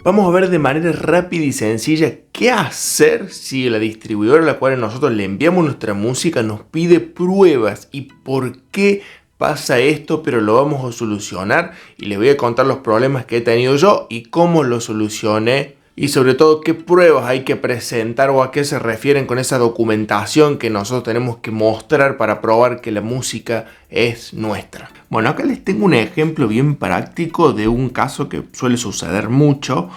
Vamos a ver de manera rápida y sencilla qué hacer si la distribuidora a la cual nosotros le enviamos nuestra música nos pide pruebas y por qué pasa esto, pero lo vamos a solucionar y les voy a contar los problemas que he tenido yo y cómo lo solucioné y sobre todo qué pruebas hay que presentar o a qué se refieren con esa documentación que nosotros tenemos que mostrar para probar que la música es nuestra. Bueno, acá les tengo un ejemplo bien práctico de un caso que suele suceder mucho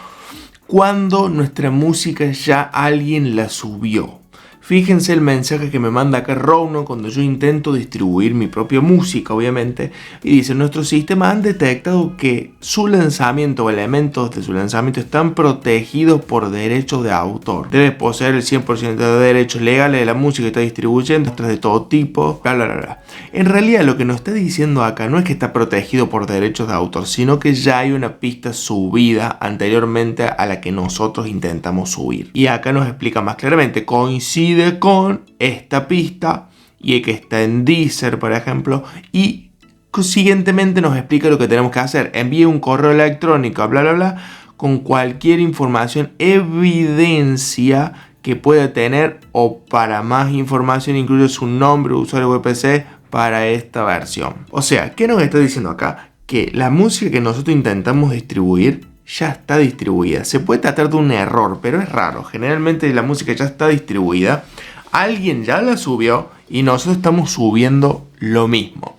cuando nuestra música ya alguien la subió. Fíjense el mensaje que me manda acá Rono cuando yo intento distribuir mi propia música, obviamente. Y dice, nuestros sistemas han detectado que su lanzamiento o elementos de su lanzamiento están protegidos por derechos de autor. Debe poseer el 100% de derechos legales de la música que está distribuyendo, otras de todo tipo, bla, bla, bla, bla. En realidad lo que nos está diciendo acá no es que está protegido por derechos de autor, sino que ya hay una pista subida anteriormente a la que nosotros intentamos subir. Y acá nos explica más claramente, coincide con esta pista y que está en Deezer, por ejemplo, y consiguientemente nos explica lo que tenemos que hacer. Envíe un correo electrónico, bla, bla, bla, con cualquier información, evidencia que pueda tener, o para más información incluye su nombre, usuario VPC para esta versión. O sea, ¿qué nos está diciendo acá? Que la música que nosotros intentamos distribuir ya está distribuida. Se puede tratar de un error, pero es raro. Generalmente la música ya está distribuida, alguien ya la subió y nosotros estamos subiendo lo mismo.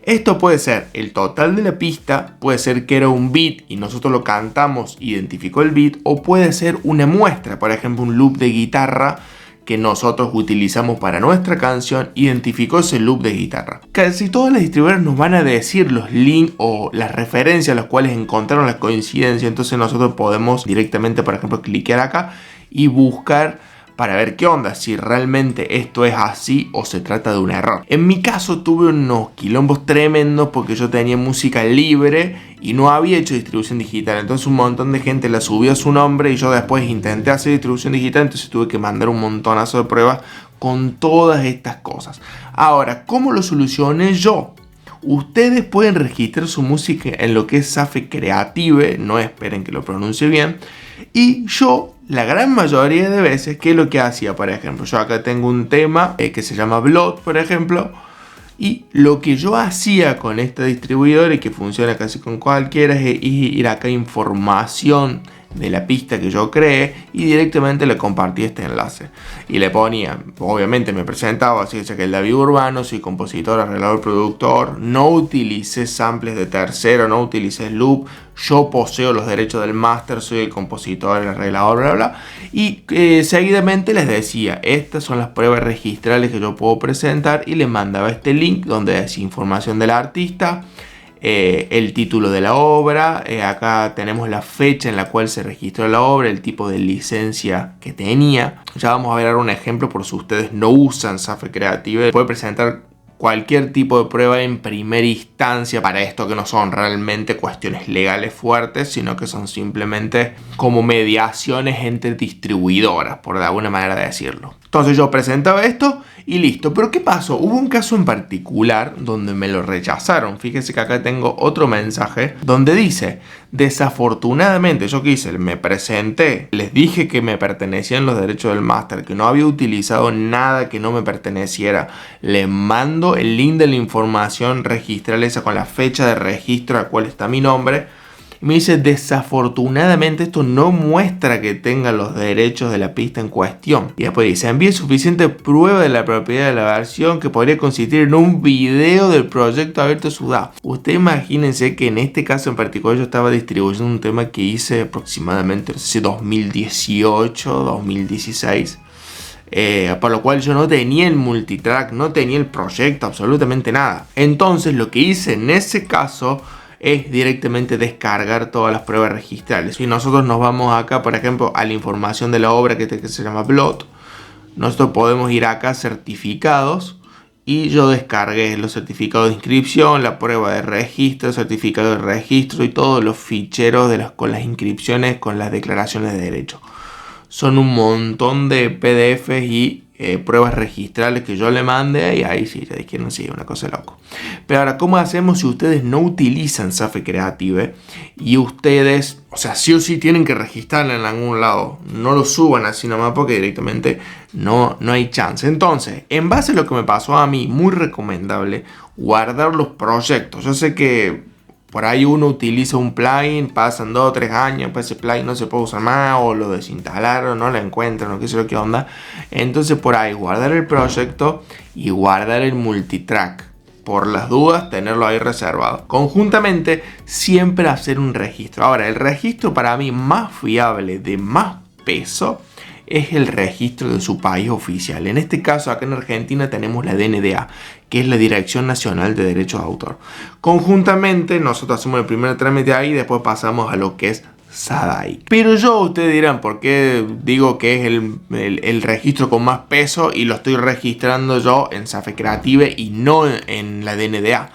Esto puede ser el total de la pista, puede ser que era un beat y nosotros lo cantamos, identificó el beat, o puede ser una muestra, por ejemplo un loop de guitarra que nosotros utilizamos para nuestra canción, identificó ese loop de guitarra. Casi todas las distribuidoras nos van a decir los links o las referencias a las cuales encontraron las coincidencias, entonces nosotros podemos directamente, por ejemplo, cliquear acá y buscar para ver qué onda, si realmente esto es así o se trata de un error. En mi caso tuve unos quilombos tremendos porque yo tenía música libre y no había hecho distribución digital. Entonces un montón de gente la subió a su nombre y yo después intenté hacer distribución digital, entonces tuve que mandar un montonazo de pruebas con todas estas cosas. Ahora, ¿cómo lo solucioné yo? Ustedes pueden registrar su música en lo que es Safe Creative, no esperen que lo pronuncie bien. Y yo, la gran mayoría de veces, ¿qué es lo que hacía? Por ejemplo, yo acá tengo un tema que se llama Blood, por ejemplo. Y lo que yo hacía con esta distribuidora, y que funciona casi con cualquiera, es ir acá a información de la pista que yo creé y directamente le compartí este enlace y le ponía, obviamente me presentaba así, que el David Urbano, soy compositor, arreglador, productor, no utilicé samples de tercero, no utilicé loop, yo poseo los derechos del máster, soy el compositor, el arreglador, bla, bla, y seguidamente les decía, estas son las pruebas registrales que yo puedo presentar, y les mandaba este link donde decía información del artista, el título de la obra, acá tenemos la fecha en la cual se registró la obra, el tipo de licencia que tenía. Ya vamos a ver ahora un ejemplo por si ustedes no usan Safe Creative. Puede presentar cualquier tipo de prueba en primera instancia para esto, que no son realmente cuestiones legales fuertes, sino que son simplemente como mediaciones entre distribuidoras, por de alguna manera decirlo. Entonces yo presentaba esto y listo. Pero ¿qué pasó? Hubo un caso en particular donde me lo rechazaron. Fíjense que acá tengo otro mensaje donde dice: desafortunadamente, yo qué hice, me presenté, les dije que me pertenecían los derechos del máster, que no había utilizado nada que no me perteneciera. Les mando el link de la información registral esa con la fecha de registro a cual está mi nombre. Y me dice, desafortunadamente esto no muestra que tenga los derechos de la pista en cuestión. Y después dice, envíe suficiente prueba de la propiedad de la versión que podría consistir en un video del proyecto abierto SUDA. Ustedes imagínense que en este caso en particular yo estaba distribuyendo un tema que hice aproximadamente, no sé si 2018, 2016. Por lo cual yo no tenía el multitrack, no tenía el proyecto, absolutamente nada. Entonces lo que hice en ese caso es directamente descargar todas las pruebas registrales. Y nosotros nos vamos acá, por ejemplo, a la información de la obra que se llama Blood. Nosotros podemos ir acá a certificados y yo descargué los certificados de inscripción, la prueba de registro, certificado de registro y todos los ficheros con las inscripciones, con las declaraciones de derechos. Son un montón de PDFs y pruebas registrales que yo le mande y ahí sí, ya dije, no sé, una cosa de loco. Pero ahora, ¿cómo hacemos si ustedes no utilizan SAFe Creative y ustedes, o sea, sí o sí tienen que registrarla en algún lado? No lo suban así nomás porque directamente no hay chance. Entonces, en base a lo que me pasó a mí, muy recomendable guardar los proyectos. Yo sé que por ahí uno utiliza un plugin, pasan 2 o 3 años, pues ese plugin no se puede usar más, o lo desinstalaron, no lo encuentran, o qué sé yo qué onda. Entonces por ahí guardar el proyecto y guardar el multitrack. Por las dudas, tenerlo ahí reservado. Conjuntamente, siempre hacer un registro. Ahora, el registro para mí más fiable, de más peso, es el registro de su país oficial. En este caso, acá en Argentina tenemos la DNDA, que es la Dirección Nacional de Derechos de Autor. Conjuntamente, nosotros hacemos el primer trámite ahí y después pasamos a lo que es SADAIC. Pero ustedes dirán, ¿por qué digo que es el registro con más peso y lo estoy registrando yo en SAFe Creative y no en la DNDA?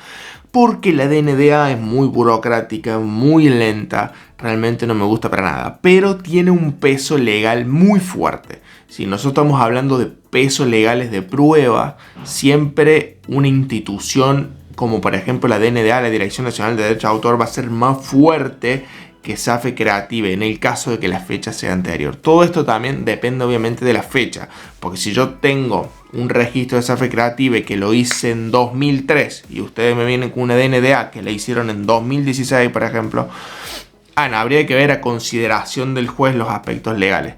Porque la DNDA es muy burocrática, muy lenta, realmente no me gusta para nada, pero tiene un peso legal muy fuerte. Si nosotros estamos hablando de pesos legales de prueba, siempre una institución como por ejemplo la DNDA, la Dirección Nacional de Derechos de Autor, va a ser más fuerte que SAFe Creative en el caso de que la fecha sea anterior. Todo esto también depende obviamente de la fecha, porque si yo tengo un registro de SAFe Creative que lo hice en 2003 y ustedes me vienen con una DNDA que la hicieron en 2016, por ejemplo, habría que ver a consideración del juez los aspectos legales.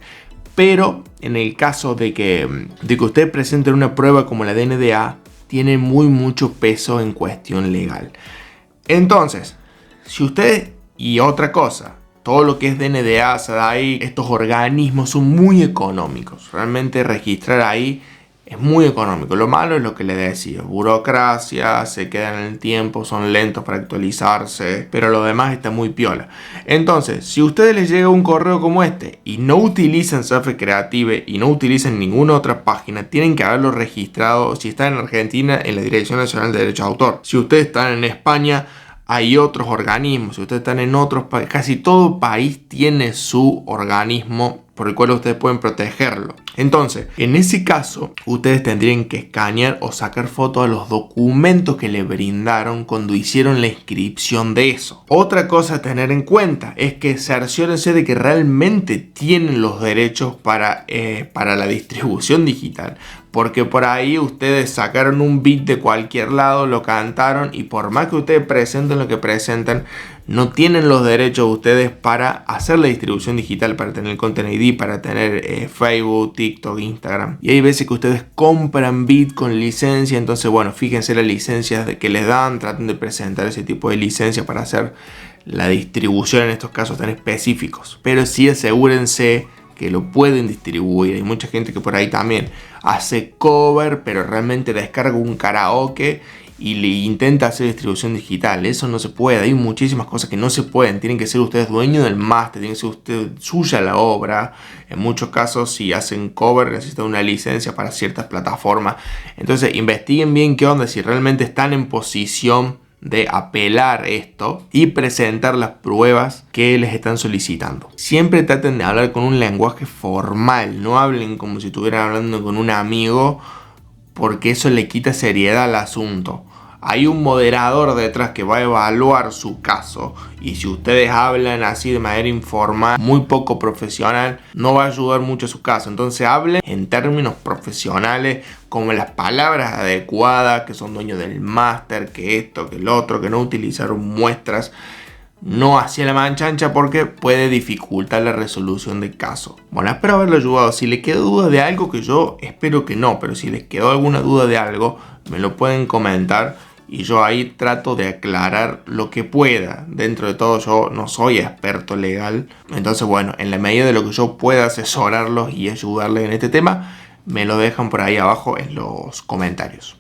Pero en el caso de que ustedes presenten una prueba como la DNDA, tiene mucho peso en cuestión legal. Entonces, si ustedes... Y otra cosa, todo lo que es DNDA, SADAIC, estos organismos son muy económicos. Realmente registrar ahí es muy económico. Lo malo es lo que les decía, burocracia, se quedan en el tiempo, son lentos para actualizarse, pero lo demás está muy piola. Entonces, si a ustedes les llega un correo como este y no utilizan SAFe Creative y no utilizan ninguna otra página, tienen que haberlo registrado, si están en Argentina, en la Dirección Nacional de Derechos de Autor. Si ustedes están en España, hay otros organismos. Si ustedes están en otros países, casi todo país tiene su organismo por el cual ustedes pueden protegerlo. Entonces, en ese caso, ustedes tendrían que escanear o sacar fotos a los documentos que le brindaron cuando hicieron la inscripción de eso. Otra cosa a tener en cuenta es que cerciórense de que realmente tienen los derechos para la distribución digital. Porque por ahí ustedes sacaron un beat de cualquier lado, lo cantaron y por más que ustedes presenten lo que presentan, no tienen los derechos ustedes para hacer la distribución digital, para tener Content ID, para tener Facebook, TikTok, Instagram. Y hay veces que ustedes compran beat con licencia, entonces bueno, fíjense las licencias que les dan, traten de presentar ese tipo de licencia para hacer la distribución en estos casos tan específicos. Pero sí asegúrense que lo pueden distribuir. Hay mucha gente que por ahí también hace cover, pero realmente descarga un karaoke y le intenta hacer distribución digital. Eso no se puede. Hay muchísimas cosas que no se pueden. Tienen que ser ustedes dueños del máster, tienen que ser usted suya la obra. En muchos casos, si hacen cover, necesitan una licencia para ciertas plataformas. Entonces, investiguen bien qué onda, si realmente están en posición de apelar esto y presentar las pruebas que les están solicitando. Siempre traten de hablar con un lenguaje formal, no hablen como si estuvieran hablando con un amigo, porque eso le quita seriedad al asunto. Hay un moderador detrás que va a evaluar su caso y si ustedes hablan así de manera informal, muy poco profesional, no va a ayudar mucho a su caso. Entonces hablen en términos profesionales, como las palabras adecuadas, que son dueños del máster, que esto, que el otro, que no utilizaron muestras, no hacia la manchancha porque puede dificultar la resolución del caso. Bueno, espero haberlo ayudado. Si les quedó duda de algo, que yo espero que no, pero si les quedó alguna duda de algo, me lo pueden comentar y yo ahí trato de aclarar lo que pueda. Dentro de todo, yo no soy experto legal, entonces bueno, en la medida de lo que yo pueda asesorarlos y ayudarles en este tema, me lo dejan por ahí abajo en los comentarios.